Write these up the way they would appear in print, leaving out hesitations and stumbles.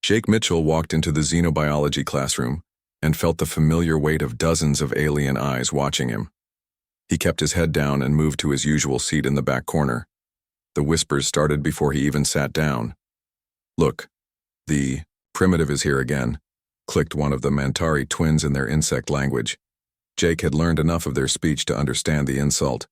Jake Mitchell walked into the xenobiology classroom and felt the familiar weight of dozens of alien eyes watching him. He kept his head down and moved to his usual seat in the back corner. The whispers started before he even sat down. "Look, the primitive is here again," clicked one of the Mantari twins in their insect language. Jake had learned enough of their speech to understand the insult.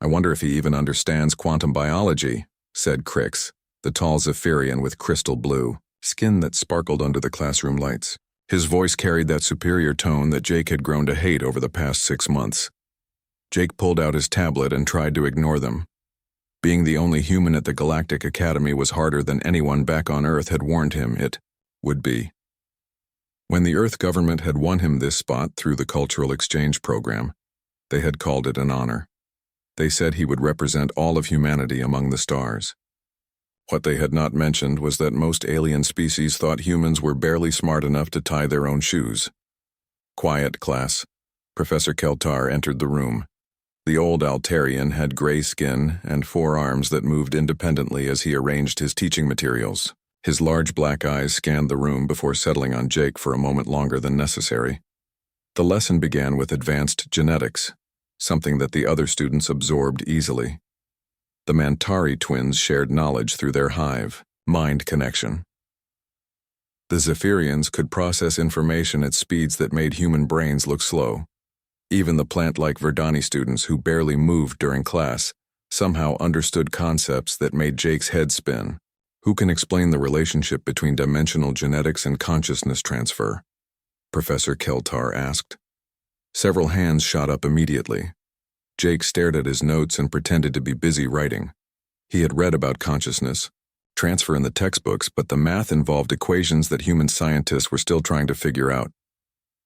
"I wonder if he even understands quantum biology," said Crix, the tall Zephyrian with crystal blue skin that sparkled under the classroom lights. His voice carried that superior tone that Jake had grown to hate over the past 6 months. Jake pulled out his tablet and tried to ignore them. Being the only human at the Galactic Academy was harder than anyone back on Earth had warned him it would be. When the Earth government had won him this spot through the cultural exchange program, they had called it an honor. They said he would represent all of humanity among the stars. What they had not mentioned was that most alien species thought humans were barely smart enough to tie their own shoes. "Quiet, class." Professor Keltar entered the room. The old Altarian had gray skin and 4 arms that moved independently as he arranged his teaching materials. His large black eyes scanned the room before settling on Jake for a moment longer than necessary. The lesson began with advanced genetics, something that the other students absorbed easily. The Mantari twins shared knowledge through their hive, mind connection. The Zephyrians could process information at speeds that made human brains look slow. Even the plant-like Verdani students who barely moved during class somehow understood concepts that made Jake's head spin. Who can explain the relationship between dimensional genetics and consciousness transfer? Professor Keltar asked. Several hands shot up immediately. Jake stared at his notes and pretended to be busy writing. He had read about consciousness transfer in the textbooks, but the math involved equations that human scientists were still trying to figure out.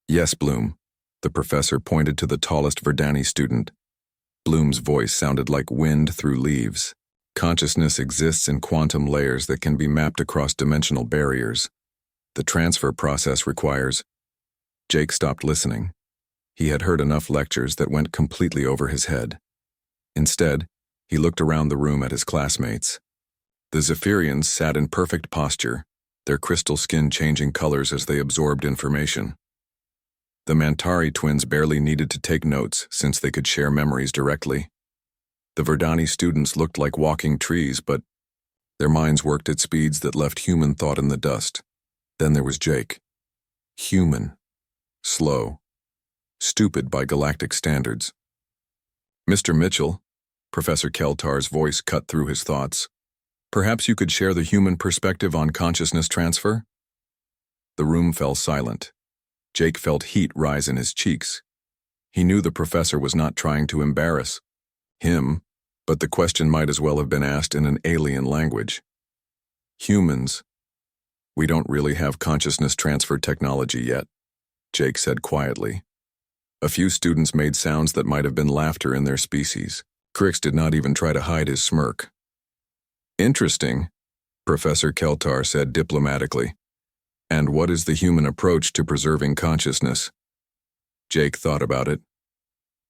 "Yes, Bloom." The professor pointed to the tallest Verdani student. Bloom's voice sounded like wind through leaves. "Consciousness exists in quantum layers that can be mapped across dimensional barriers. The transfer process requires—" Jake stopped listening. He had heard enough lectures that went completely over his head. Instead, he looked around the room at his classmates. The Zephyrians sat in perfect posture, their crystal skin changing colors as they absorbed information. The Mantari twins barely needed to take notes since they could share memories directly. The Verdani students looked like walking trees, but their minds worked at speeds that left human thought in the dust. Then there was Jake. Human. Slow. Stupid by galactic standards. "Mr. Mitchell," Professor Keltar's voice cut through his thoughts, "perhaps you could share the human perspective on consciousness transfer?" The room fell silent. Jake felt heat rise in his cheeks. He knew the professor was not trying to embarrass him, but the question might as well have been asked in an alien language. "Humans. We don't really have consciousness transfer technology yet," Jake said quietly. A few students made sounds that might have been laughter in their species. Crix did not even try to hide his smirk. "Interesting," Professor Keltar said diplomatically. "And what is the human approach to preserving consciousness?" Jake thought about it.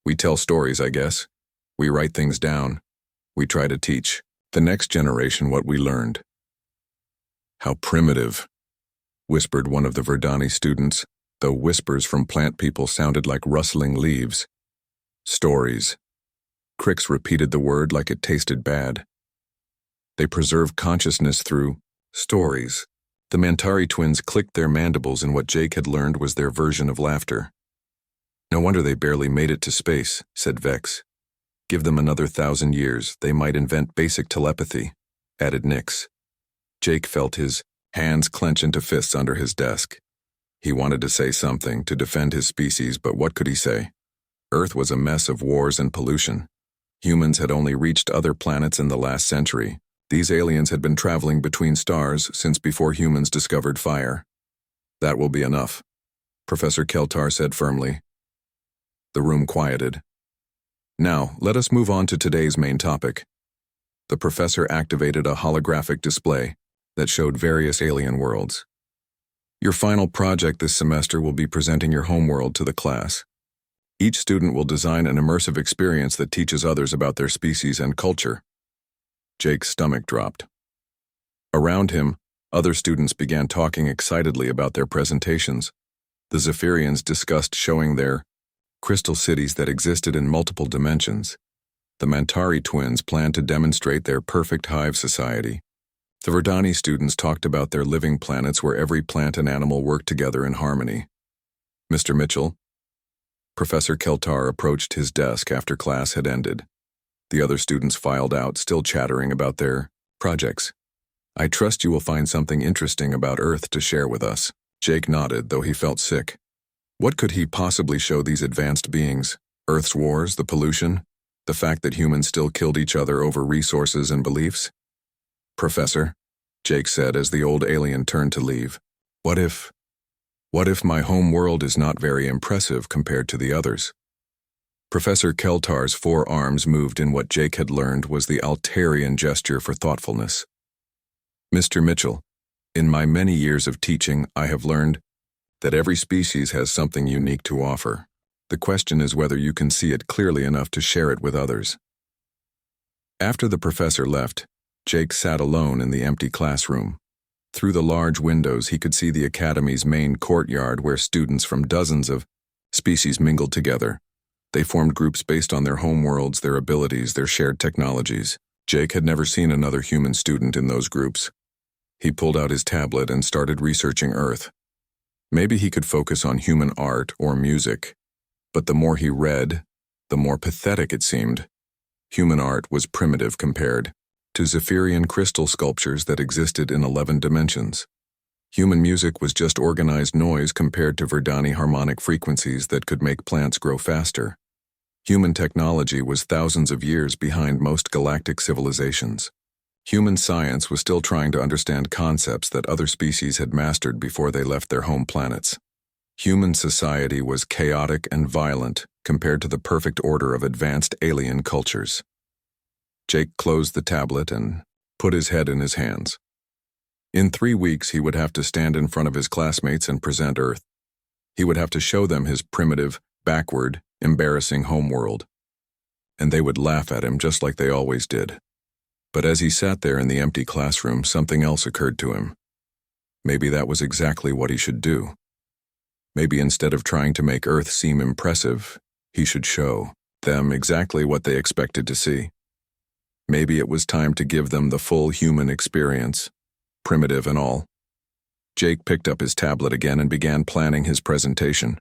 "We tell stories, I guess. We write things down. We try to teach the next generation what we learned." "How primitive," whispered one of the Verdani students, though whispers from plant people sounded like rustling leaves. "Stories." Crix repeated the word like it tasted bad. "They preserve consciousness through stories." The Mantari twins clicked their mandibles in what Jake had learned was their version of laughter. "No wonder they barely made it to space," said Vex. "Give them another 1,000 years, they might invent basic telepathy," added Nyx. Jake felt his hands clench into fists under his desk. He wanted to say something to defend his species, but what could he say? Earth was a mess of wars and pollution. Humans had only reached other planets in the last century. These aliens had been traveling between stars since before humans discovered fire. "That will be enough," Professor Keltar said firmly. The room quieted. "Now, let us move on to today's main topic." The professor activated a holographic display that showed various alien worlds. "Your final project this semester will be presenting your homeworld to the class. Each student will design an immersive experience that teaches others about their species and culture." Jake's stomach dropped. Around him, Other students began talking excitedly about their presentations. The Zephyrians discussed showing their crystal cities that existed in multiple dimensions. The Mantari twins planned to demonstrate their perfect hive society. The Verdani students talked about their living planets where every plant and animal worked together in harmony. Mr. Mitchell, Professor Keltar approached his desk after class had ended. The other students filed out, still chattering about their projects. I trust you will find something interesting about Earth to share with us. Jake nodded, though he felt sick. What could he possibly show these advanced beings? Earth's wars, the pollution, the fact that humans still killed each other over resources and beliefs? Professor, Jake said as the old alien turned to leave, What if my home world is not very impressive compared to the others? Professor Keltar's forearms moved in what Jake had learned was the Altarian gesture for thoughtfulness. Mr. Mitchell, in my many years of teaching, I have learned that every species has something unique to offer. The question is whether you can see it clearly enough to share it with others. After the professor left, Jake sat alone in the empty classroom. Through the large windows, he could see the academy's main courtyard where students from dozens of species mingled together. They formed groups based on their homeworlds, their abilities, their shared technologies. Jake had never seen another human student in those groups. He pulled out his tablet and started researching Earth. Maybe he could focus on human art or music, but the more he read, the more pathetic it seemed. Human art was primitive compared to Zephyrian crystal sculptures that existed in 11 dimensions. Human music was just organized noise compared to Verdani harmonic frequencies that could make plants grow faster. Human technology was thousands of years behind most galactic civilizations. Human science was still trying to understand concepts that other species had mastered before they left their home planets. Human society was chaotic and violent compared to the perfect order of advanced alien cultures. Jake closed the tablet and put his head in his hands. In 3 weeks, he would have to stand in front of his classmates and present Earth. He would have to show them his primitive, backward, embarrassing homeworld. And they would laugh at him just like they always did. But as he sat there in the empty classroom, something else occurred to him. Maybe that was exactly what he should do. Maybe instead of trying to make Earth seem impressive, he should show them exactly what they expected to see. Maybe it was time to give them the full human experience, primitive and all. Jake picked up his tablet again and began planning his presentation.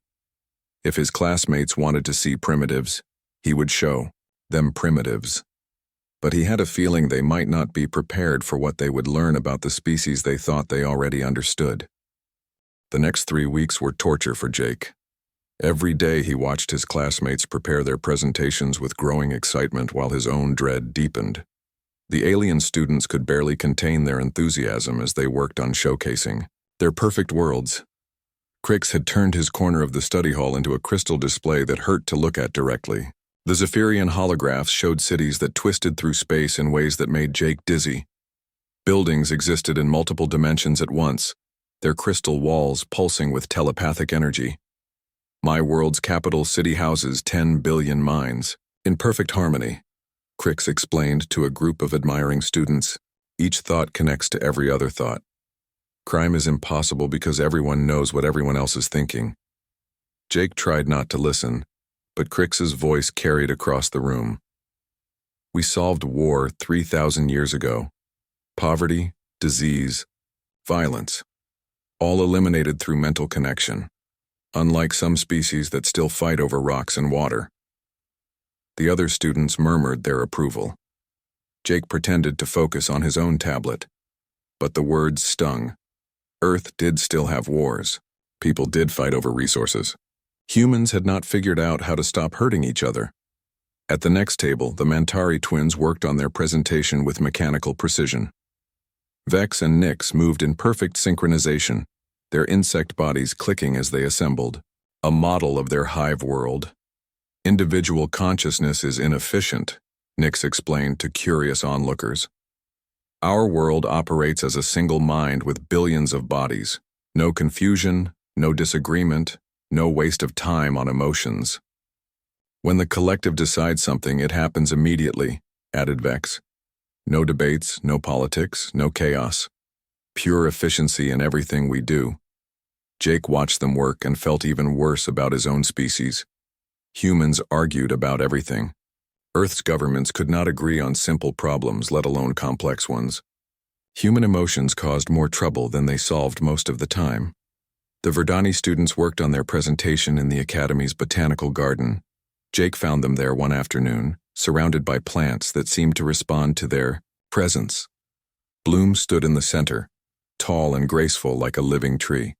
If his classmates wanted to see primitives, he would show them primitives. But he had a feeling they might not be prepared for what they would learn about the species they thought they already understood. The next 3 weeks were torture for Jake. Every day he watched his classmates prepare their presentations with growing excitement while his own dread deepened. The alien students could barely contain their enthusiasm as they worked on showcasing their perfect worlds. Crix had turned his corner of the study hall into a crystal display that hurt to look at directly. The Zephyrian holographs showed cities that twisted through space in ways that made Jake dizzy. Buildings existed in multiple dimensions at once, their crystal walls pulsing with telepathic energy. My world's capital city houses 10 billion minds, in perfect harmony, Crix explained to a group of admiring students. Each thought connects to every other thought. Crime is impossible because everyone knows what everyone else is thinking. Jake tried not to listen, but Crix's voice carried across the room. We solved war 3,000 years ago. Poverty, disease, violence, all eliminated through mental connection, unlike some species that still fight over rocks and water. The other students murmured their approval. Jake pretended to focus on his own tablet, but the words stung. Earth did still have wars. People did fight over resources. Humans had not figured out how to stop hurting each other. At the next table, the Mantari twins worked on their presentation with mechanical precision. Vex and Nyx moved in perfect synchronization, their insect bodies clicking as they assembled, a model of their hive world. Individual consciousness is inefficient, Nyx explained to curious onlookers. Our world operates as a single mind with billions of bodies. No confusion, no disagreement, no waste of time on emotions. When the collective decides something, it happens immediately, added Vex. No debates, no politics, no chaos. Pure efficiency in everything we do. Jake watched them work and felt even worse about his own species. Humans argued about everything. Earth's governments could not agree on simple problems, let alone complex ones. Human emotions caused more trouble than they solved most of the time. The Verdani students worked on their presentation in the Academy's botanical garden. Jake found them there one afternoon, surrounded by plants that seemed to respond to their presence. Bloom stood in the center, tall and graceful like a living tree.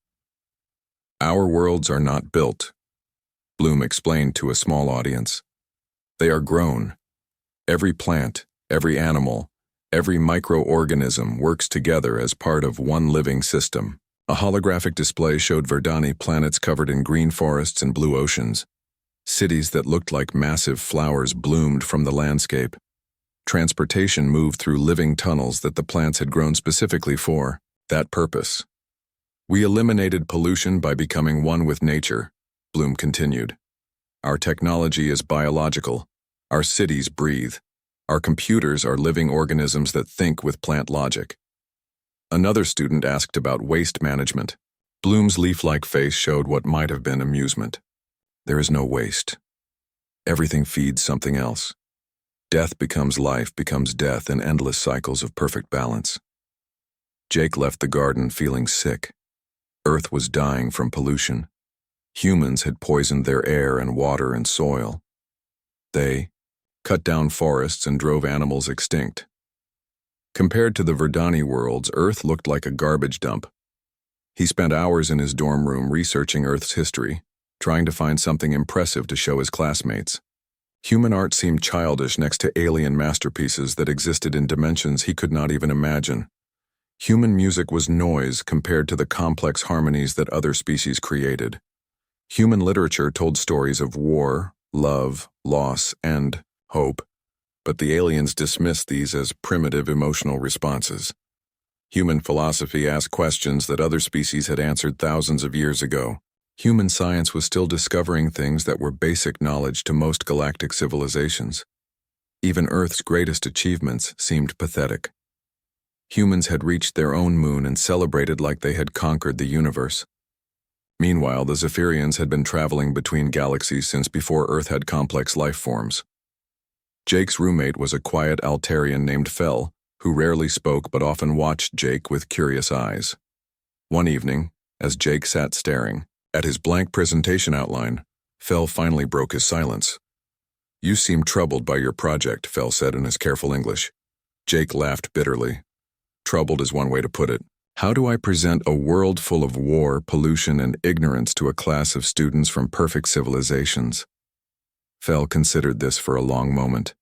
"Our worlds are not built," Bloom explained to a small audience. "They are grown. Every plant, every animal, every microorganism works together as part of one living system." A holographic display showed Verdani planets covered in green forests and blue oceans. Cities that looked like massive flowers bloomed from the landscape. Transportation moved through living tunnels that the plants had grown specifically for that purpose. "We eliminated pollution by becoming one with nature," Bloom continued. "Our technology is biological. Our cities breathe. Our computers are living organisms that think with plant logic." Another student asked about waste management. Bloom's leaf-like face showed what might have been amusement. "There is no waste. Everything feeds something else. Death becomes life, becomes death in endless cycles of perfect balance." Jake left the garden feeling sick. Earth was dying from pollution. Humans had poisoned their air and water and soil. They cut down forests and drove animals extinct. Compared to the Verdani worlds, Earth looked like a garbage dump. He spent hours in his dorm room researching Earth's history, trying to find something impressive to show his classmates. Human art seemed childish next to alien masterpieces that existed in dimensions he could not even imagine. Human music was noise compared to the complex harmonies that other species created. Human literature told stories of war, love, loss, and hope, but the aliens dismissed these as primitive emotional responses. Human philosophy asked questions that other species had answered thousands of years ago. Human science was still discovering things that were basic knowledge to most galactic civilizations. Even Earth's greatest achievements seemed pathetic. Humans had reached their own moon and celebrated like they had conquered the universe. Meanwhile, the Zephyrians had been traveling between galaxies since before Earth had complex life forms. Jake's roommate was a quiet Altarian named Fel, who rarely spoke but often watched Jake with curious eyes. One evening, as Jake sat staring at his blank presentation outline, Fel finally broke his silence. "You seem troubled by your project," Fel said in his careful English. Jake laughed bitterly. "Troubled is one way to put it. How do I present a world full of war, pollution, and ignorance to a class of students from perfect civilizations?" Fel considered this for a long moment.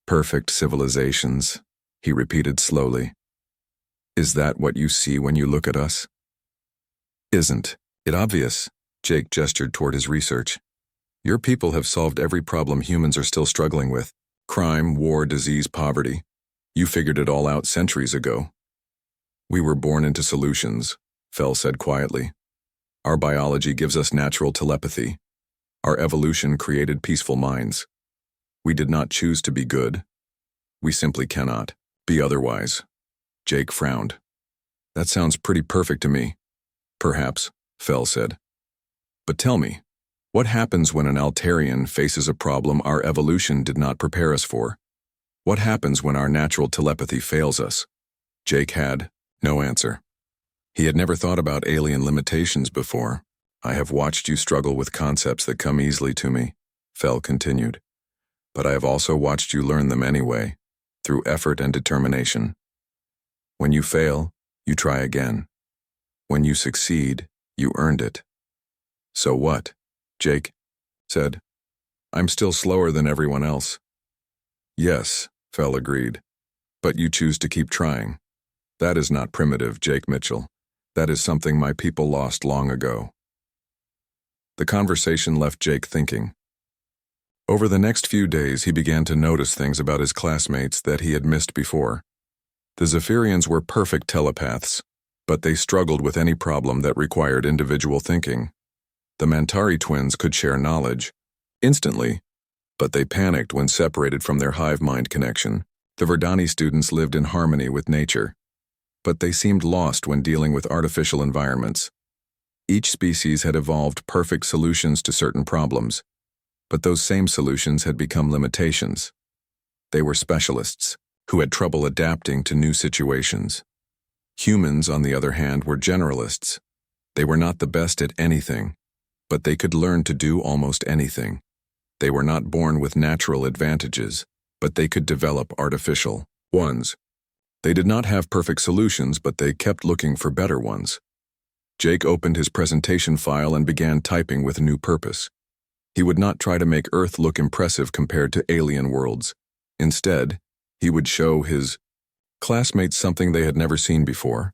"Perfect civilizations," he repeated slowly. "Is that what you see when you look at us?" "Isn't it obvious?" Jake gestured toward his research. "Your people have solved every problem humans are still struggling with. Crime, war, disease, poverty. You figured it all out centuries ago." "We were born into solutions," Fel said quietly. "Our biology gives us natural telepathy. Our evolution created peaceful minds. We did not choose to be good. We simply cannot be otherwise." Jake frowned. "That sounds pretty perfect to me." "Perhaps," Fel said. "But tell me, what happens when an Altarian faces a problem our evolution did not prepare us for? What happens when our natural telepathy fails us?" Jake had no answer. He had never thought about alien limitations before. "I have watched you struggle with concepts that come easily to me," Fel continued. "But I have also watched you learn them anyway, through effort and determination. When you fail, you try again. When you succeed, you earned it." "So what?" Jake said. "I'm still slower than everyone else." "Yes," Fel agreed. "But you choose to keep trying. That is not primitive, Jake Mitchell. That is something my people lost long ago." The conversation left Jake thinking. Over the next few days, he began to notice things about his classmates that he had missed before. The Zephyrians were perfect telepaths, but they struggled with any problem that required individual thinking. The Mantari twins could share knowledge instantly, but they panicked when separated from their hive mind connection. The Verdani students lived in harmony with nature, but they seemed lost when dealing with artificial environments. Each species had evolved perfect solutions to certain problems, but those same solutions had become limitations. They were specialists who had trouble adapting to new situations. Humans, on the other hand, were generalists. They were not the best at anything, but they could learn to do almost anything. They were not born with natural advantages, but they could develop artificial ones. They did not have perfect solutions, but they kept looking for better ones. Jake opened his presentation file and began typing with a new purpose. He would not try to make Earth look impressive compared to alien worlds. Instead, he would show his classmates something they had never seen before,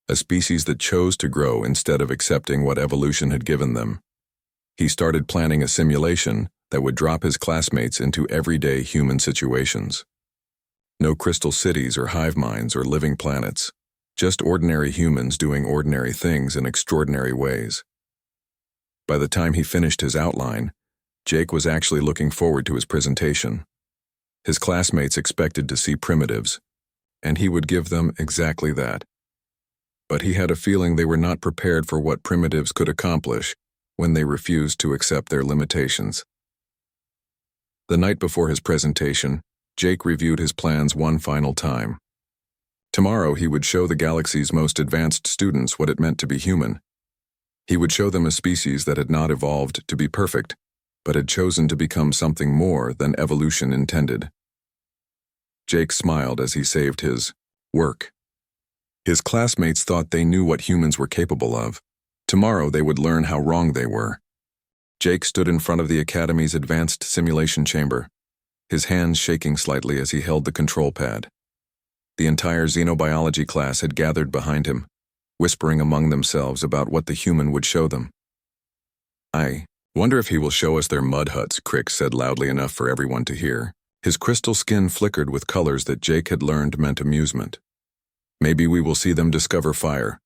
a species that chose to grow instead of accepting what evolution had given them. He started planning a simulation that would drop his classmates into everyday human situations. No crystal cities or hive minds or living planets, just ordinary humans doing ordinary things in extraordinary ways. By the time he finished his outline, Jake was actually looking forward to his presentation. His classmates expected to see primitives, and he would give them exactly that. But he had a feeling they were not prepared for what primitives could accomplish when they refused to accept their limitations. The night before his presentation, Jake reviewed his plans one final time. Tomorrow he would show the galaxy's most advanced students what it meant to be human. He would show them a species that had not evolved to be perfect, but had chosen to become something more than evolution intended. Jake smiled as he saved his work. His classmates thought they knew what humans were capable of. Tomorrow they would learn how wrong they were. Jake stood in front of the Academy's advanced simulation chamber, his hands shaking slightly as he held the control pad. The entire xenobiology class had gathered behind him, whispering among themselves about what the human would show them. "I wonder if he will show us their mud huts," Crick said loudly enough for everyone to hear. His crystal skin flickered with colors that Jake had learned meant amusement. "Maybe we will see them discover fire,"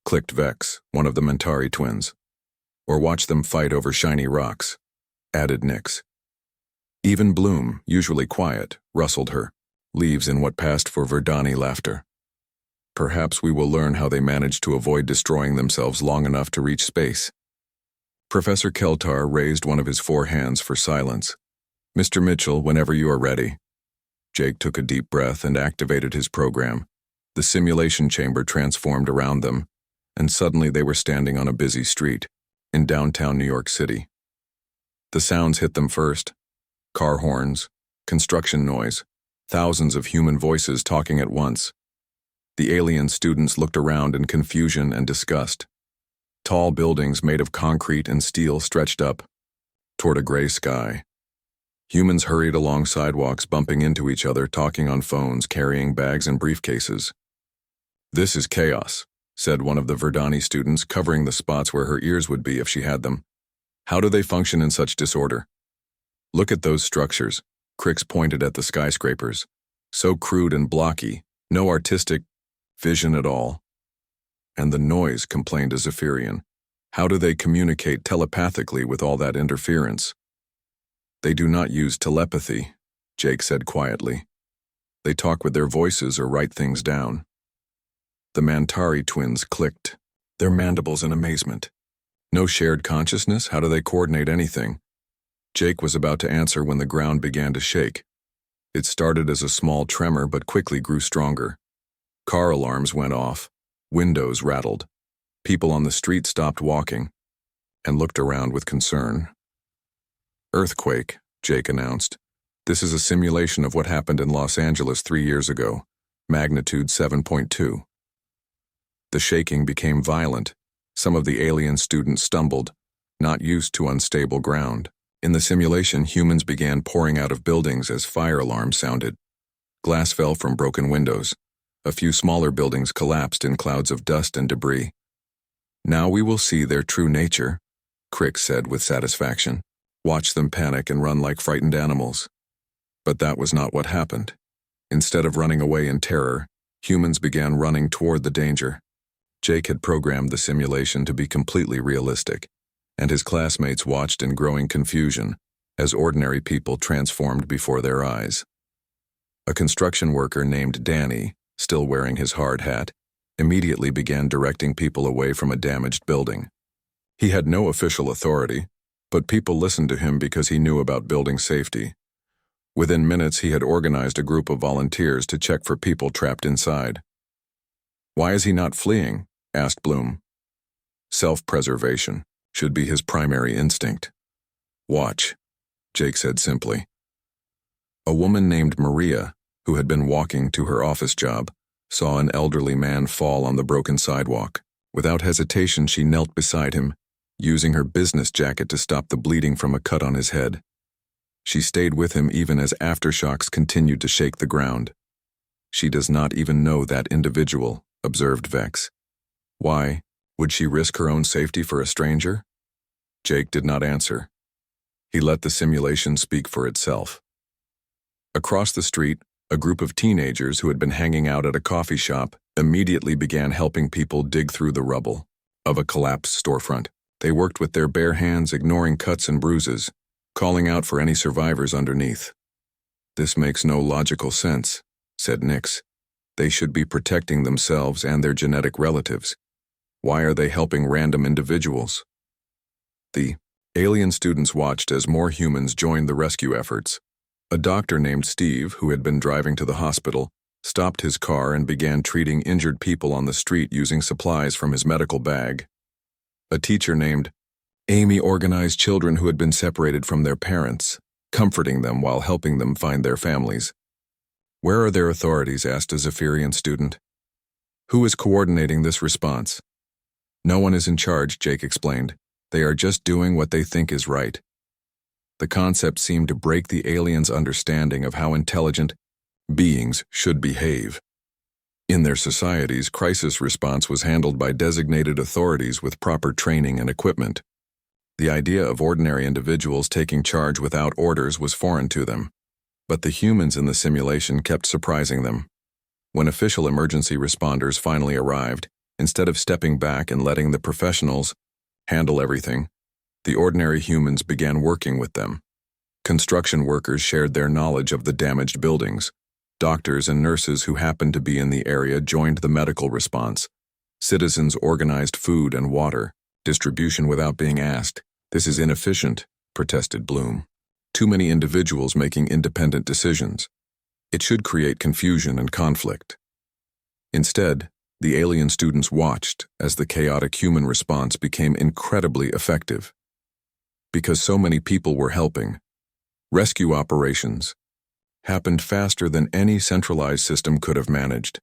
clicked Vex, one of the Mentari twins. "Or watch them fight over shiny rocks," added Nyx. Even Bloom, usually quiet, rustled her leaves in what passed for Verdani laughter. "Perhaps we will learn how they managed to avoid destroying themselves long enough to reach space." Professor Keltar raised one of his 4 hands for silence. "Mr. Mitchell, whenever you are ready." Jake took a deep breath and activated his program. The simulation chamber transformed around them, and suddenly they were standing on a busy street in downtown New York City. The sounds hit them first: car horns, construction noise, thousands of human voices talking at once. The alien students looked around in confusion and disgust. Tall buildings made of concrete and steel stretched up toward a gray sky. Humans hurried along sidewalks, bumping into each other, talking on phones, carrying bags and briefcases. "This is chaos," said one of the Verdani students, covering the spots where her ears would be if she had them. "How do they function in such disorder? Look at those structures." Crix pointed at the skyscrapers. "So crude and blocky, no artistic vision at all." "And the noise," complained a Zephyrian. "How do they communicate telepathically with all that interference?" "They do not use telepathy," Jake said quietly. "They talk with their voices or write things down." The Mantari twins clicked their mandibles in amazement. "No shared consciousness? How do they coordinate anything?" Jake was about to answer when the ground began to shake. It started as a small tremor but quickly grew stronger. Car alarms went off, windows rattled. People on the street stopped walking and looked around with concern. "Earthquake," Jake announced. "This is a simulation of what happened in Los Angeles 3 years ago, magnitude 7.2. The shaking became violent. Some of the alien students stumbled, not used to unstable ground. In the simulation, humans began pouring out of buildings as fire alarms sounded. Glass fell from broken windows. A few smaller buildings collapsed in clouds of dust and debris. "Now we will see their true nature," Crick said with satisfaction. "Watch them panic and run like frightened animals." But that was not what happened. Instead of running away in terror, humans began running toward the danger. Jake had programmed the simulation to be completely realistic, and his classmates watched in growing confusion as ordinary people transformed before their eyes. A construction worker named Danny, still wearing his hard hat, immediately began directing people away from a damaged building. He had no official authority, but people listened to him because he knew about building safety. Within minutes, he had organized a group of volunteers to check for people trapped inside. "Why is he not fleeing?" asked Bloom. "Self-preservation should be his primary instinct." "Watch," Jake said simply. A woman named Maria, who had been walking to her office job, saw an elderly man fall on the broken sidewalk. Without hesitation, she knelt beside him, using her business jacket to stop the bleeding from a cut on his head. She stayed with him even as aftershocks continued to shake the ground. "She does not even know that individual," observed Vex. "Why? Would she risk her own safety for a stranger?" Jake did not answer. He let the simulation speak for itself. Across the street, a group of teenagers who had been hanging out at a coffee shop immediately began helping people dig through the rubble of a collapsed storefront. They worked with their bare hands, ignoring cuts and bruises, calling out for any survivors underneath. "This makes no logical sense," said Nix. "They should be protecting themselves and their genetic relatives. Why are they helping random individuals?" The alien students watched as more humans joined the rescue efforts. A doctor named Steve, who had been driving to the hospital, stopped his car and began treating injured people on the street using supplies from his medical bag. A teacher named Amy organized children who had been separated from their parents, comforting them while helping them find their families. "Where are their authorities?" asked a Zephyrian student. "Who is coordinating this response?" "No one is in charge," Jake explained. "They are just doing what they think is right." The concept seemed to break the aliens' understanding of how intelligent beings should behave. In their societies, crisis response was handled by designated authorities with proper training and equipment. The idea of ordinary individuals taking charge without orders was foreign to them. But the humans in the simulation kept surprising them. When official emergency responders finally arrived, instead of stepping back and letting the professionals handle everything, the ordinary humans began working with them. Construction workers shared their knowledge of the damaged buildings. Doctors and nurses who happened to be in the area joined the medical response. Citizens organized food and water distribution without being asked. "This is inefficient," protested Bloom. "Too many individuals making independent decisions. It should create confusion and conflict." Instead, the alien students watched as the chaotic human response became incredibly effective. Because so many people were helping, rescue operations happened faster than any centralized system could have managed.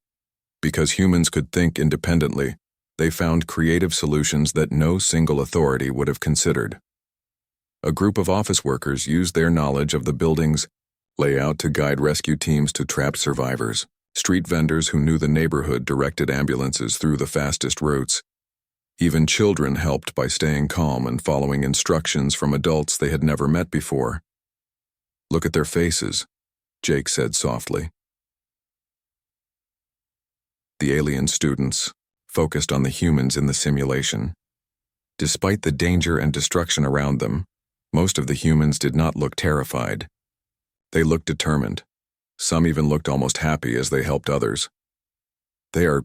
Because humans could think independently, they found creative solutions that no single authority would have considered. A group of office workers used their knowledge of the building's layout to guide rescue teams to trapped survivors. Street vendors who knew the neighborhood directed ambulances through the fastest routes. Even children helped by staying calm and following instructions from adults they had never met before. "Look at their faces," Jake said softly. The alien students focused on the humans in the simulation. Despite the danger and destruction around them, most of the humans did not look terrified. They looked determined. Some even looked almost happy as they helped others. "They are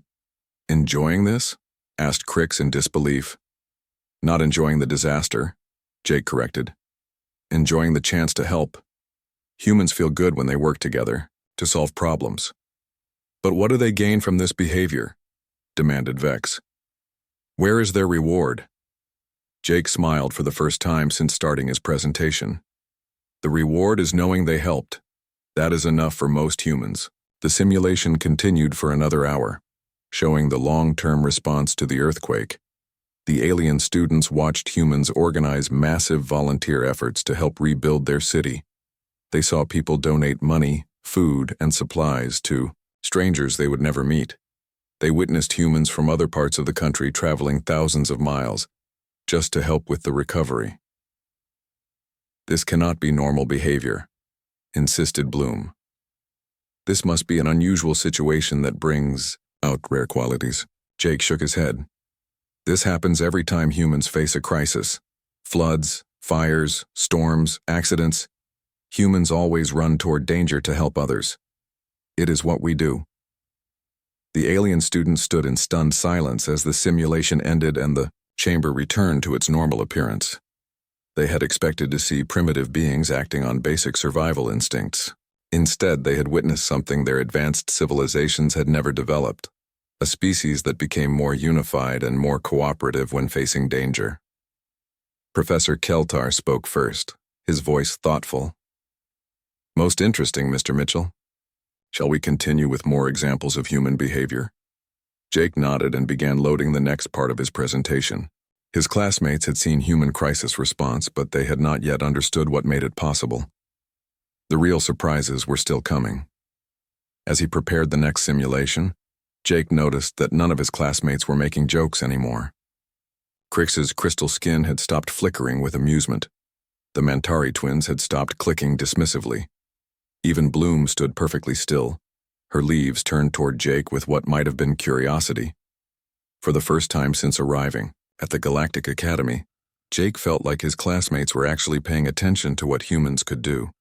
enjoying this?" asked Crix in disbelief. "Not enjoying the disaster," Jake corrected. "Enjoying the chance to help. Humans feel good when they work together to solve problems." "But what do they gain from this behavior?" demanded Vex. "Where is their reward?" Jake smiled for the first time since starting his presentation. "The reward is knowing they helped. That is enough for most humans." The simulation continued for another hour, showing the long-term response to the earthquake. The alien students watched humans organize massive volunteer efforts to help rebuild their city. They saw people donate money, food, and supplies to strangers they would never meet. They witnessed humans from other parts of the country traveling thousands of miles just to help with the recovery. "This cannot be normal behavior," insisted Bloom. "This must be an unusual situation that brings out rare qualities." Jake shook his head. "This happens every time humans face a crisis. Floods, fires, storms, accidents. Humans always run toward danger to help others. It is what we do." The alien students stood in stunned silence as the simulation ended and the chamber returned to its normal appearance. They had expected to see primitive beings acting on basic survival instincts. Instead, they had witnessed something their advanced civilizations had never developed, a species that became more unified and more cooperative when facing danger. Professor Keltar spoke first, his voice thoughtful. "Most interesting, Mr. Mitchell. Shall we continue with more examples of human behavior?" Jake nodded and began loading the next part of his presentation. His classmates had seen human crisis response, but they had not yet understood what made it possible. The real surprises were still coming. As he prepared the next simulation, Jake noticed that none of his classmates were making jokes anymore. Crix's crystal skin had stopped flickering with amusement. The Mantari twins had stopped clicking dismissively. Even Bloom stood perfectly still, her leaves turned toward Jake with what might have been curiosity. For the first time since arriving at the Galactic Academy, Jake felt like his classmates were actually paying attention to what humans could do.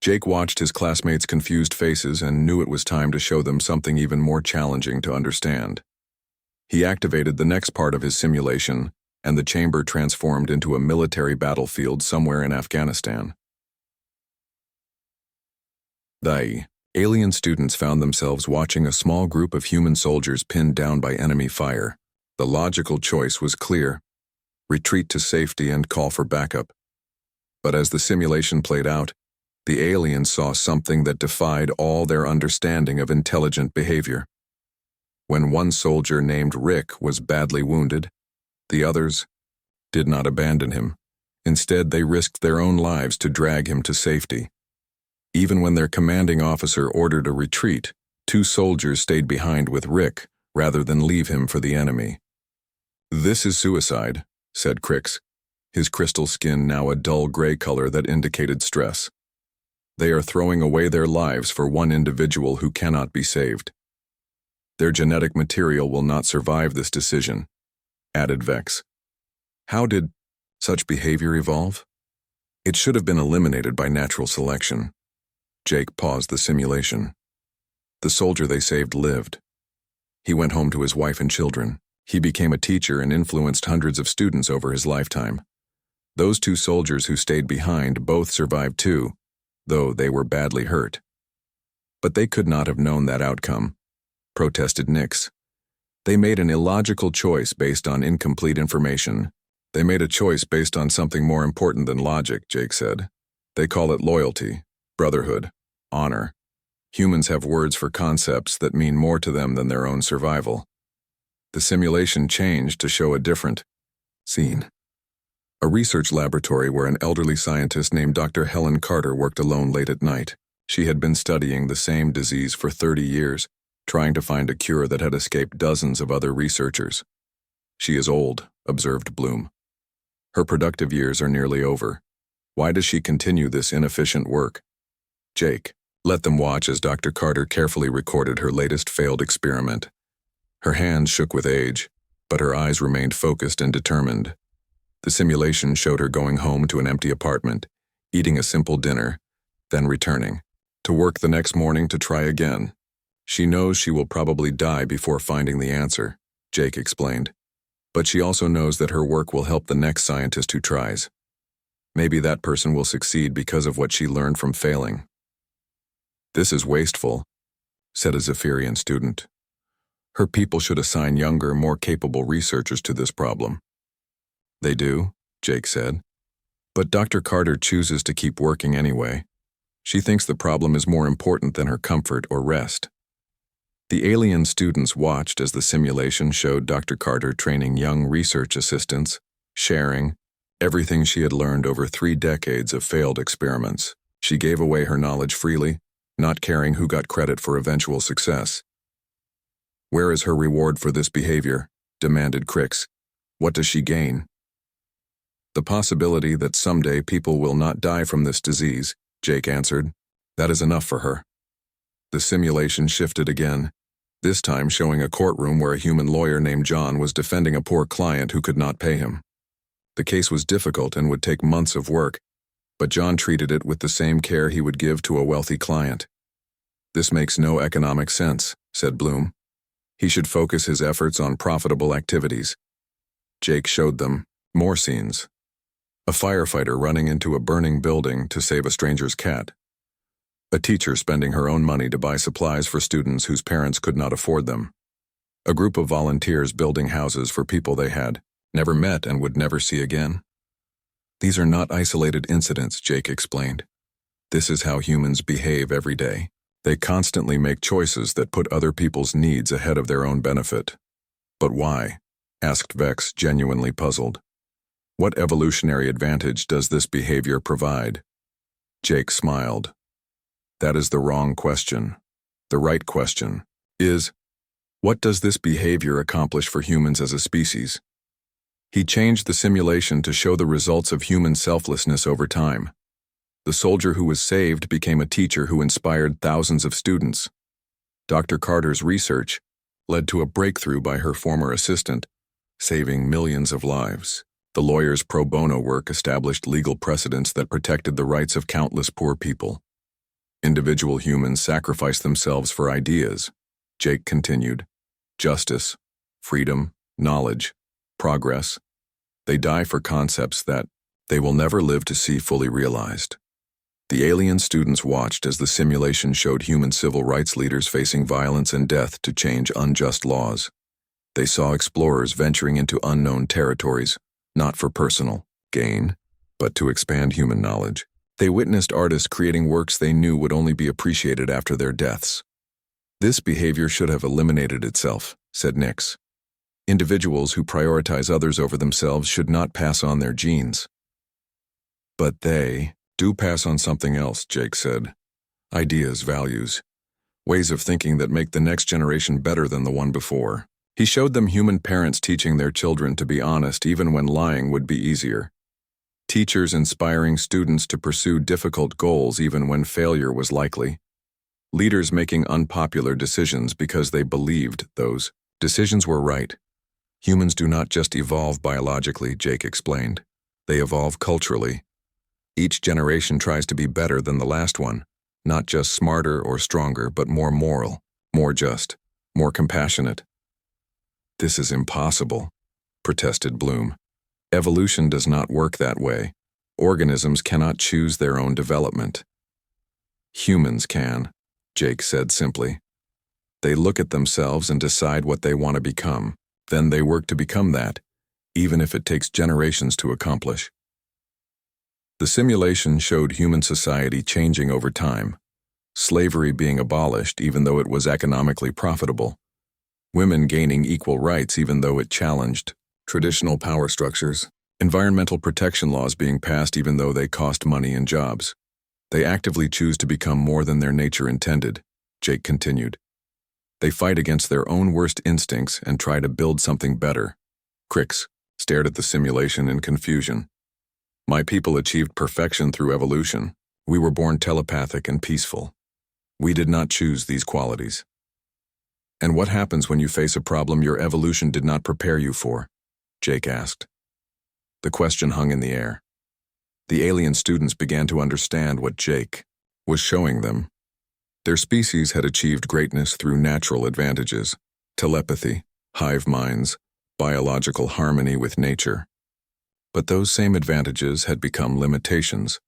Jake watched his classmates' confused faces and knew it was time to show them something even more challenging to understand. He activated the next part of his simulation, and the chamber transformed into a military battlefield somewhere in Afghanistan. The alien students found themselves watching a small group of human soldiers pinned down by enemy fire. The logical choice was clear: retreat to safety and call for backup. But as the simulation played out, the aliens saw something that defied all their understanding of intelligent behavior. When one soldier named Rick was badly wounded, the others did not abandon him. Instead, they risked their own lives to drag him to safety. Even when their commanding officer ordered a retreat, 2 soldiers stayed behind with Rick rather than leave him for the enemy. "This is suicide," said Crix, his crystal skin now a dull gray color that indicated stress. "They are throwing away their lives for one individual who cannot be saved. Their genetic material will not survive this decision," added Vex. "How did such behavior evolve? It should have been eliminated by natural selection." Jake paused the simulation. The soldier they saved lived. He went home to his wife and children. He became a teacher and influenced hundreds of students over his lifetime. Those 2 soldiers who stayed behind both survived too, though they were badly hurt. "But they could not have known that outcome," protested Nix. "They made an illogical choice based on incomplete information." "They made a choice based on something more important than logic," Jake said. "They call it loyalty, brotherhood, honor. Humans have words for concepts that mean more to them than their own survival." The simulation changed to show a different scene. A research laboratory where an elderly scientist named Dr. Helen Carter worked alone late at night. She had been studying the same disease for 30 years, trying to find a cure that had escaped dozens of other researchers. "She is old," observed Bloom. "Her productive years are nearly over. Why does she continue this inefficient work?" Jake let them watch as Dr. Carter carefully recorded her latest failed experiment. Her hands shook with age, but her eyes remained focused and determined. The simulation showed her going home to an empty apartment, eating a simple dinner, then returning to work the next morning to try again. "She knows she will probably die before finding the answer," Jake explained. "But she also knows that her work will help the next scientist who tries. Maybe that person will succeed because of what she learned from failing." "This is wasteful," said a Zephyrian student. "Her people should assign younger, more capable researchers to this problem." "They do," Jake said. "But Dr. Carter chooses to keep working anyway. She thinks the problem is more important than her comfort or rest." The alien students watched as the simulation showed Dr. Carter training young research assistants, sharing everything she had learned over 3 decades of failed experiments. She gave away her knowledge freely, not caring who got credit for eventual success. "Where is her reward for this behavior?" demanded Crix. "What does she gain?" "The possibility that someday people will not die from this disease," Jake answered. "That is enough for her." The simulation shifted again, this time showing a courtroom where a human lawyer named John was defending a poor client who could not pay him. The case was difficult and would take months of work, but John treated it with the same care he would give to a wealthy client. "This makes no economic sense," said Bloom. He should focus his efforts on profitable activities. Jake showed them more scenes. A firefighter running into a burning building to save a stranger's cat. A teacher spending her own money to buy supplies for students whose parents could not afford them. A group of volunteers building houses for people they had never met and would never see again. These are not isolated incidents, Jake explained. This is how humans behave every day. They constantly make choices that put other people's needs ahead of their own benefit. But why? Asked Vex, genuinely puzzled. What evolutionary advantage does this behavior provide? Jake smiled. That is the wrong question. The right question is, what does this behavior accomplish for humans as a species? He changed the simulation to show the results of human selflessness over time. The soldier who was saved became a teacher who inspired thousands of students. Dr. Carter's research led to a breakthrough by her former assistant, saving millions of lives. The lawyer's pro bono work established legal precedents that protected the rights of countless poor people. Individual humans sacrificed themselves for ideas, Jake continued. Justice, freedom, knowledge, progress. They die for concepts that they will never live to see fully realized. The alien students watched as the simulation showed human civil rights leaders facing violence and death to change unjust laws. They saw explorers venturing into unknown territories, not for personal gain, but to expand human knowledge. They witnessed artists creating works they knew would only be appreciated after their deaths. This behavior should have eliminated itself, said Nix. Individuals who prioritize others over themselves should not pass on their genes. But they do pass on something else, Jake said. Ideas, values, ways of thinking that make the next generation better than the one before. He showed them human parents teaching their children to be honest even when lying would be easier. Teachers inspiring students to pursue difficult goals even when failure was likely. Leaders making unpopular decisions because they believed those decisions were right. Humans do not just evolve biologically, Jake explained. They evolve culturally. Each generation tries to be better than the last one, not just smarter or stronger, but more moral, more just, more compassionate. This is impossible, protested Bloom. Evolution does not work that way. Organisms cannot choose their own development. Humans can, Jake said simply. They look at themselves and decide what they want to become. Then they work to become that, even if it takes generations to accomplish. The simulation showed human society changing over time. Slavery being abolished even though it was economically profitable. Women gaining equal rights even though it challenged traditional power structures. Environmental protection laws being passed even though they cost money and jobs. They actively choose to become more than their nature intended, Jake continued. They fight against their own worst instincts and try to build something better. Crix stared at the simulation in confusion. My people achieved perfection through evolution. We were born telepathic and peaceful. We did not choose these qualities. And what happens when you face a problem your evolution did not prepare you for? Jake asked. The question hung in the air. The alien students began to understand what Jake was showing them. Their species had achieved greatness through natural advantages, telepathy, hive minds, biological harmony with nature. But those same advantages had become limitations.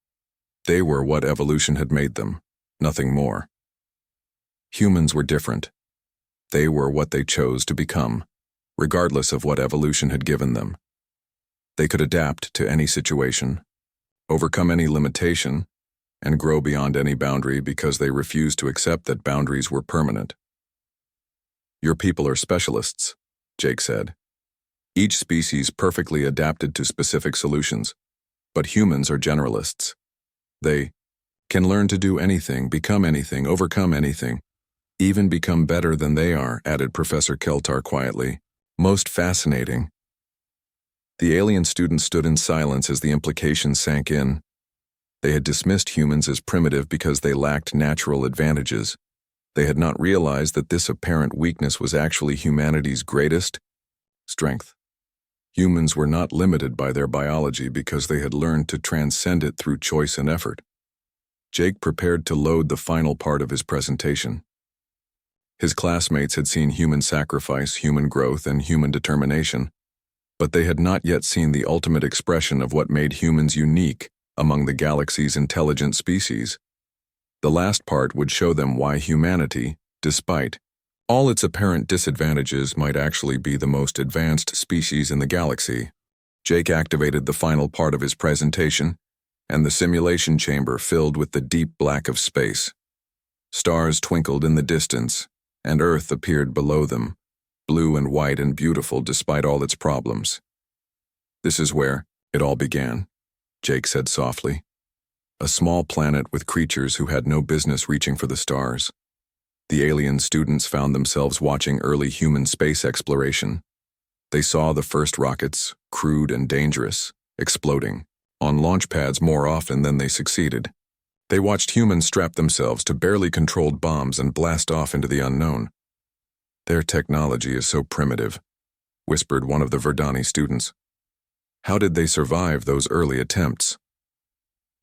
They were what evolution had made them, nothing more. Humans were different. They were what they chose to become, regardless of what evolution had given them. They could adapt to any situation, overcome any limitation, and grow beyond any boundary because they refused to accept that boundaries were permanent. Your people are specialists, Jake said. Each species perfectly adapted to specific solutions, but humans are generalists. They can learn to do anything, become anything, overcome anything, even become better than they are, added Professor Keltar quietly. Most fascinating. The alien student stood in silence as the implication sank in. They had dismissed humans as primitive because they lacked natural advantages. They had not realized that this apparent weakness was actually humanity's greatest strength. Humans were not limited by their biology because they had learned to transcend it through choice and effort. Jake prepared to load the final part of his presentation. His classmates had seen human sacrifice, human growth, and human determination, but they had not yet seen the ultimate expression of what made humans unique among the galaxy's intelligent species. The last part would show them why humanity, despite all its apparent disadvantages, might actually be the most advanced species in the galaxy. Jake activated the final part of his presentation, and the simulation chamber filled with the deep black of space. Stars twinkled in the distance, and Earth appeared below them, blue and white and beautiful despite all its problems. "This is where it all began," Jake said softly. "A small planet with creatures who had no business reaching for the stars." The alien students found themselves watching early human space exploration. They saw the first rockets, crude and dangerous, exploding on launch pads more often than they succeeded. They watched humans strap themselves to barely controlled bombs and blast off into the unknown. "Their technology is so primitive," whispered one of the Verdani students. "How did they survive those early attempts?"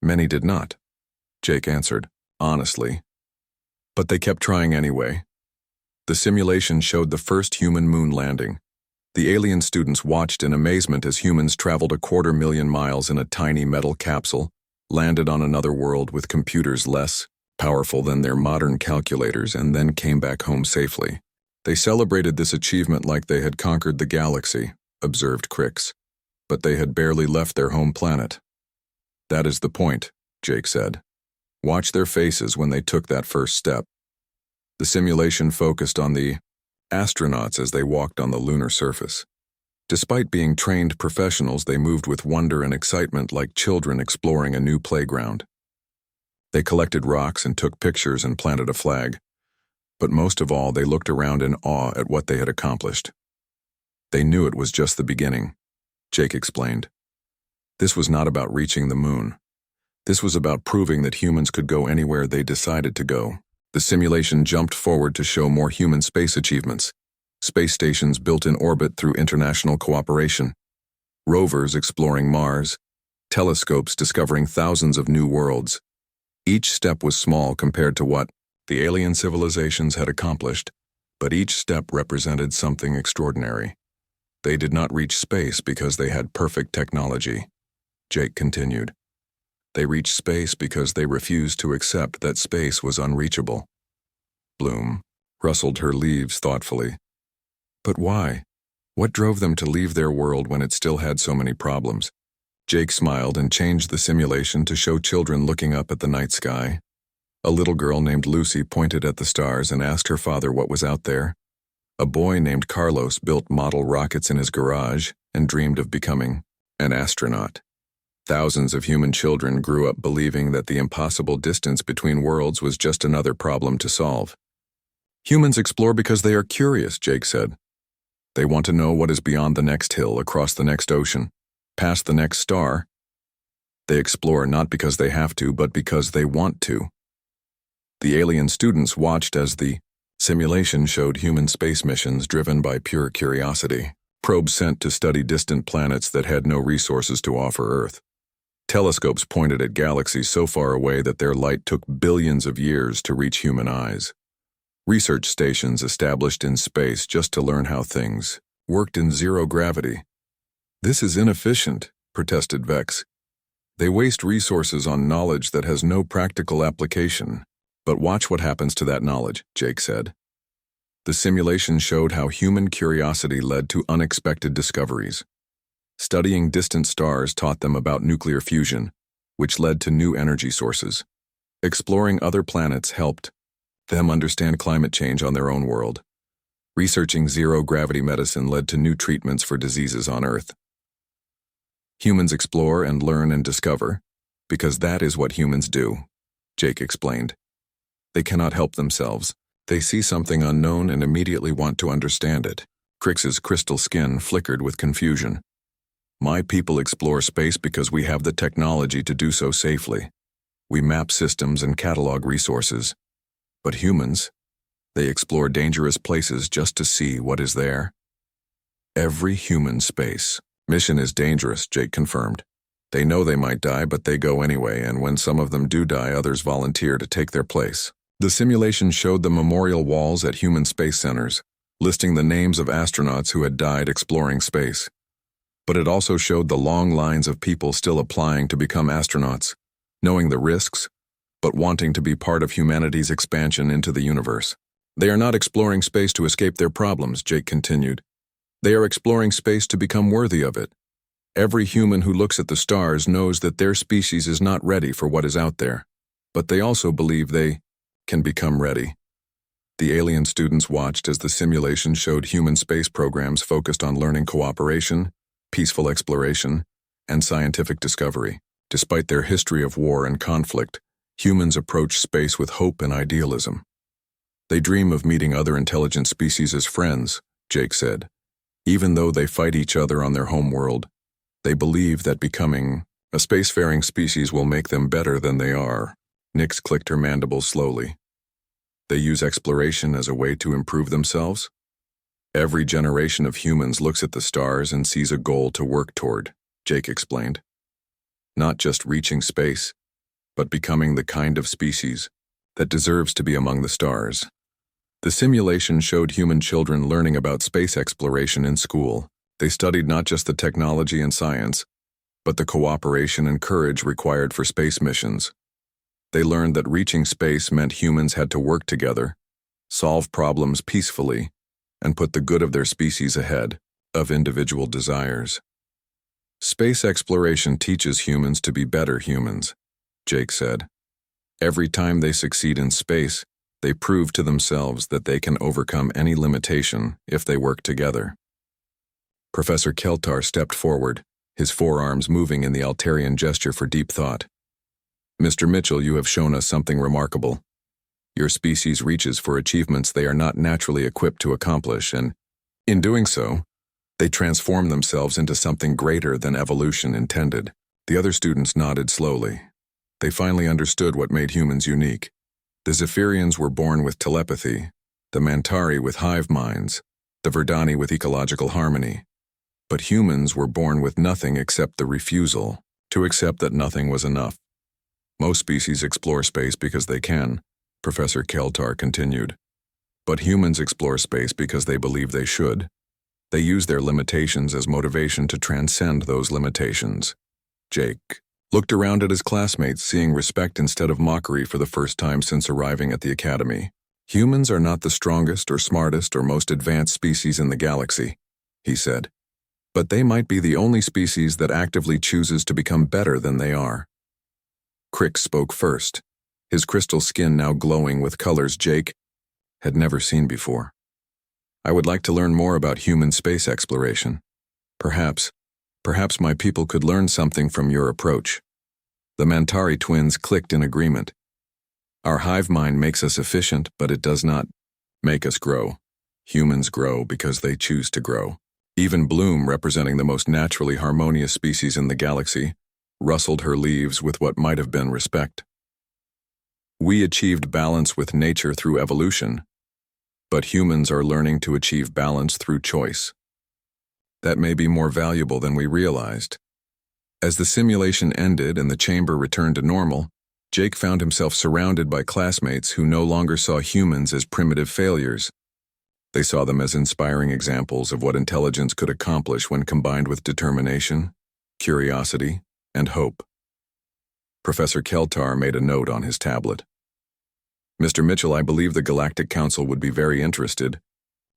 "Many did not," Jake answered, honestly. "But they kept trying anyway." The simulation showed the first human moon landing. The alien students watched in amazement as humans traveled 250,000 miles in a tiny metal capsule, landed on another world with computers less powerful than their modern calculators, and then came back home safely. "They celebrated this achievement like they had conquered the galaxy," observed Crix. "But they had barely left their home planet." "That is the point," Jake said. "Watch their faces when they took that first step." The simulation focused on the astronauts as they walked on the lunar surface. Despite being trained professionals, they moved with wonder and excitement like children exploring a new playground. They collected rocks and took pictures and planted a flag. But most of all, they looked around in awe at what they had accomplished. They knew it was just the beginning, Jake explained. This was not about reaching the moon. This was about proving that humans could go anywhere they decided to go. The simulation jumped forward to show more human space achievements. Space stations built in orbit through international cooperation, rovers exploring Mars, telescopes discovering thousands of new worlds. Each step was small compared to what the alien civilizations had accomplished, but each step represented something extraordinary. They did not reach space because they had perfect technology, Jake continued. They reached space because they refused to accept that space was unreachable. Bloom rustled her leaves thoughtfully. But why? What drove them to leave their world when it still had so many problems? Jake smiled and changed the simulation to show children looking up at the night sky. A little girl named Lucy pointed at the stars and asked her father what was out there. A boy named Carlos built model rockets in his garage and dreamed of becoming an astronaut. Thousands of human children grew up believing that the impossible distance between worlds was just another problem to solve. Humans explore because they are curious, Jake said. They want to know what is beyond the next hill, across the next ocean, past the next star. They explore not because they have to, but because they want to. The alien students watched as the simulation showed human space missions driven by pure curiosity, probes sent to study distant planets that had no resources to offer Earth. Telescopes pointed at galaxies so far away that their light took billions of years to reach human eyes. Research stations established in space just to learn how things worked in zero gravity. "This is inefficient," protested Vex. "They waste resources on knowledge that has no practical application." "But watch what happens to that knowledge," Jake said. The simulation showed how human curiosity led to unexpected discoveries. Studying distant stars taught them about nuclear fusion, which led to new energy sources. Exploring other planets helped them understand climate change on their own world. Researching zero-gravity medicine led to new treatments for diseases on Earth. Humans explore and learn and discover, because that is what humans do, Jake explained. They cannot help themselves. They see something unknown and immediately want to understand it. Crix's crystal skin flickered with confusion. "My people explore space because we have the technology to do so safely. We map systems and catalog resources. But humans, they explore dangerous places just to see what is there." "Every human space mission is dangerous," Jake confirmed. "They know they might die, but they go anyway, and when some of them do die, others volunteer to take their place." The simulation showed the memorial walls at human space centers, listing the names of astronauts who had died exploring space. But it also showed the long lines of people still applying to become astronauts, knowing the risks, but wanting to be part of humanity's expansion into the universe. They are not exploring space to escape their problems, Jake continued. They are exploring space to become worthy of it. Every human who looks at the stars knows that their species is not ready for what is out there, but they also believe they can become ready. The alien students watched as the simulation showed human space programs focused on learning cooperation, peaceful exploration, and scientific discovery. Despite their history of war and conflict, humans approach space with hope and idealism. They dream of meeting other intelligent species as friends, Jake said. Even though they fight each other on their home world, they believe that becoming a spacefaring species will make them better than they are. Nix clicked her mandibles slowly. They use exploration as a way to improve themselves? Every generation of humans looks at the stars and sees a goal to work toward, Jake explained. Not just reaching space, but becoming the kind of species that deserves to be among the stars. The simulation showed human children learning about space exploration in school. They studied not just the technology and science, but the cooperation and courage required for space missions. They learned that reaching space meant humans had to work together, solve problems peacefully, and put the good of their species ahead of individual desires. Space exploration teaches humans to be better humans, Jake said. Every time they succeed in space, they prove to themselves that they can overcome any limitation if they work together. Professor Keltar stepped forward, his forearms moving in the Altarian gesture for deep thought. Mr. Mitchell, you have shown us something remarkable. Your species reaches for achievements they are not naturally equipped to accomplish, and, in doing so, they transform themselves into something greater than evolution intended. The other students nodded slowly. They finally understood what made humans unique. The Zephyrians were born with telepathy, the Mantari with hive minds, the Verdani with ecological harmony. But humans were born with nothing except the refusal to accept that nothing was enough. Most species explore space because they can, Professor Keltar continued. But humans explore space because they believe they should. They use their limitations as motivation to transcend those limitations. Jake looked around at his classmates, seeing respect instead of mockery for the first time since arriving at the academy. Humans are not the strongest or smartest or most advanced species in the galaxy, he said. But they might be the only species that actively chooses to become better than they are. Crick spoke first, his crystal skin now glowing with colors Jake had never seen before. I would like to learn more about human space exploration. Perhaps my people could learn something from your approach. The Mantari twins clicked in agreement. Our hive mind makes us efficient, but it does not make us grow. Humans grow because they choose to grow. Even Bloom, representing the most naturally harmonious species in the galaxy, rustled her leaves with what might have been respect. We achieved balance with nature through evolution, but humans are learning to achieve balance through choice. That may be more valuable than we realized. As the simulation ended and the chamber returned to normal, Jake found himself surrounded by classmates who no longer saw humans as primitive failures. They saw them as inspiring examples of what intelligence could accomplish when combined with determination, curiosity, and hope. Professor Keltar made a note on his tablet. Mr. Mitchell, I believe the Galactic Council would be very interested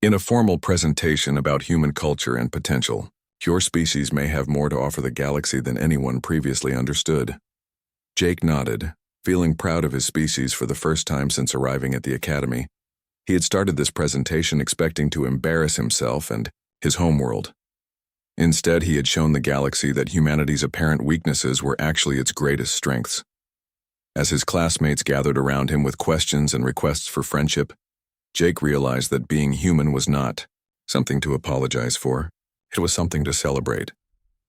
in a formal presentation about human culture and potential. Your species may have more to offer the galaxy than anyone previously understood. Jake nodded, feeling proud of his species for the first time since arriving at the academy. He had started this presentation expecting to embarrass himself and his homeworld. Instead, he had shown the galaxy that humanity's apparent weaknesses were actually its greatest strengths. As his classmates gathered around him with questions and requests for friendship, Jake realized that being human was not something to apologize for. It was something to celebrate.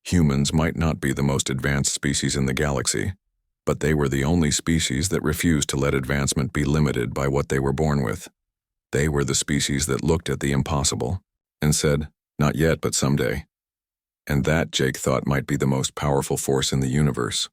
Humans might not be the most advanced species in the galaxy, but they were the only species that refused to let advancement be limited by what they were born with. They were the species that looked at the impossible and said, not yet, but someday. And that, Jake thought, might be the most powerful force in the universe.